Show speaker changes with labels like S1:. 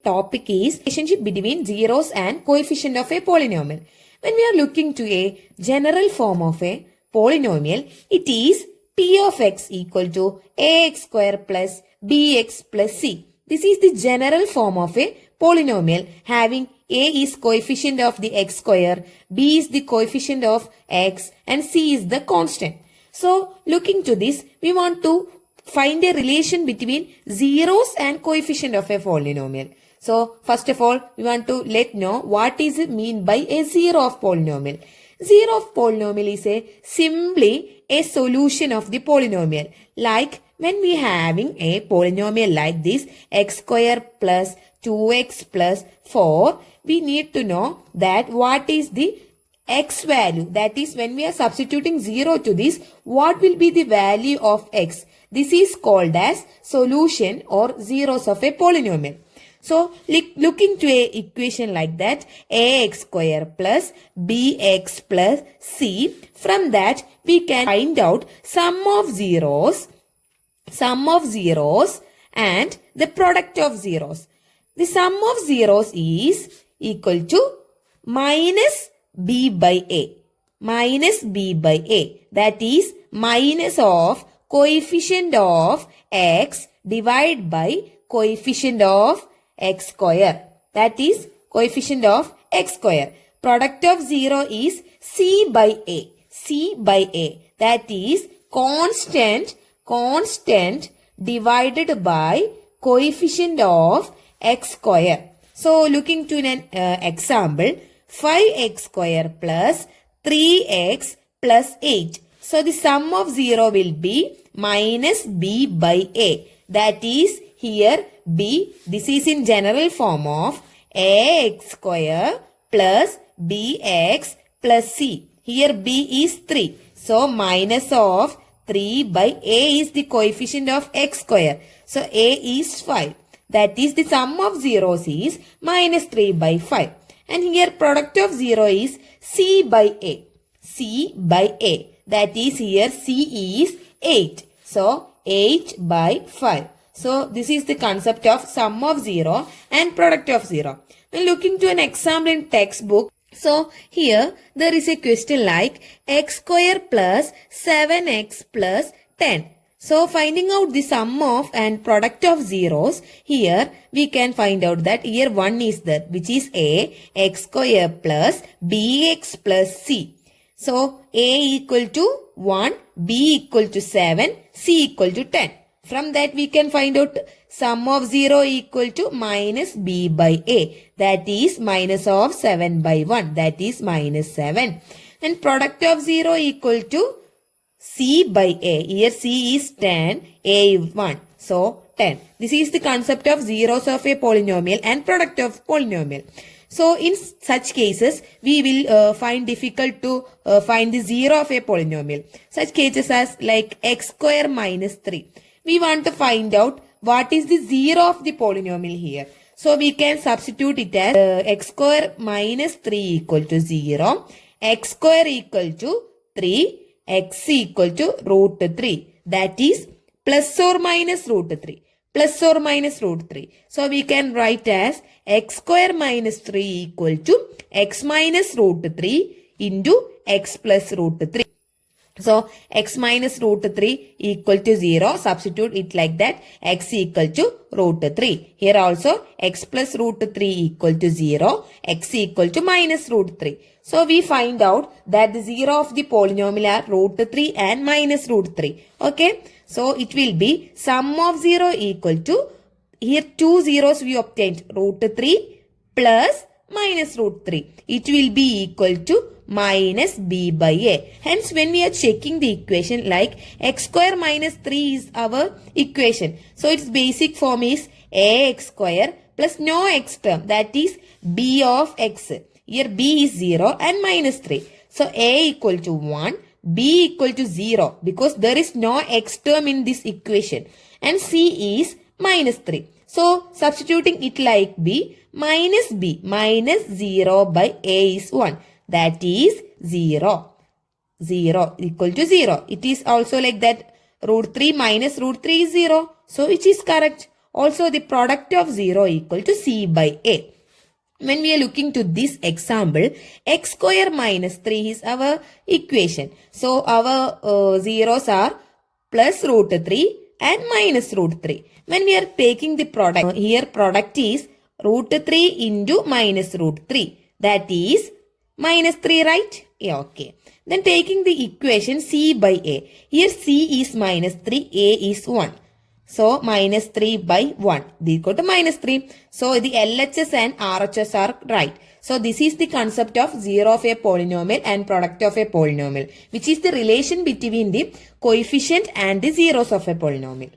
S1: topic is relationship between zeros and coefficient of a polynomial. When we are looking to a general form of a polynomial, it is p of x equal to ax square plus bx plus c. This is the general form of a polynomial having a is coefficient of the x square, b is the coefficient of x and c is the constant. So looking to this, we want to find a relation between zeros and coefficient of a polynomial. So first of all, we want to know what is it mean by a zero of polynomial. Zero of polynomial is simply a solution of the polynomial. Like when we having a polynomial like this, x square plus 2x plus 4, we need to know that what is the x value. That is, when we are substituting 0 to this, what will be the value of x? This is called as solution or zeros of a polynomial. So, looking to a equation like that, ax square plus bx plus c, from that we can find out sum of zeros and the product of zeros. The sum of zeros is equal to minus b by a. Minus b by a. That is minus of coefficient of x divided by coefficient of x square. That is coefficient of x square. Product of 0 is c by a. C by a. That is constant divided by coefficient of x square. So looking to an example, 5x square plus 3x plus 8. So the sum of 0 will be minus b by a. That is here b, this is in general form of ax square plus bx plus c. Here b is 3. So minus of 3 by a is the coefficient of x square. So a is 5. That is the sum of zeros is minus 3 by 5. And here product of 0 is c by a. C by a. That is here c is 8. So 8 by 5. So this is the concept of sum of 0 and product of 0. Now looking to an example in textbook. So here there is a question like x square plus 7x plus 10. So finding out the sum of and product of zeros, here we can find out that here 1 is there, which is a x square plus bx plus c. So a equal to 1, b equal to 7, c equal to 10. From that we can find out sum of 0 equal to minus b by a. That is minus of 7 by 1. That is minus 7. And product of 0 equal to c by a. Here c is 10, a is 1. So 10. This is the concept of zeros of a polynomial and product of polynomial. So in such cases, we will find difficult to find the zero of a polynomial. Such cases as like x square minus 3. We want to find out what is the zero of the polynomial here. So we can substitute it as x square minus 3 equal to 0. X square equal to 3. X equal to root 3. That is plus or minus root 3. Plus or minus root 3. So we can write as x square minus 3 equal to x minus root 3 into x plus root 3. So x minus root 3 equal to 0. Substitute it like that. X equal to root 3. Here also x plus root 3 equal to 0. X equal to minus root 3. So we find out that the zero of the polynomial are root 3 and minus root 3. Okay. So it will be sum of 0 equal to, here two zeros we obtained, root 3 plus minus root 3. It will be equal to minus b by a. Hence when we are checking the equation like x square minus 3 is our equation. So its basic form is ax square plus no x term, that is b of x. Here b is 0 and minus 3. So a equal to 1. B equal to 0 because there is no x term in this equation and c is minus 3. So substituting it like b minus 0 by a is 1. That is 0. 0 equal to 0. It is also like that root 3 minus root 3 is 0. So which is correct. Also, the product of 0 equal to C by A. When we are looking to this example, x square minus 3 is our equation. So, our zeros are plus root 3 and minus root 3. When we are taking the product, here product is root 3 into minus root 3. That is minus 3, right? Yeah, okay. Then taking the equation C by A. Here C is minus 3, A is 1. So, minus 3 by 1 is equal to minus 3. So, the LHS and RHS are right. So, this is the concept of 0 of a polynomial and product of a polynomial, which is the relation between the coefficient and the zeros of a polynomial.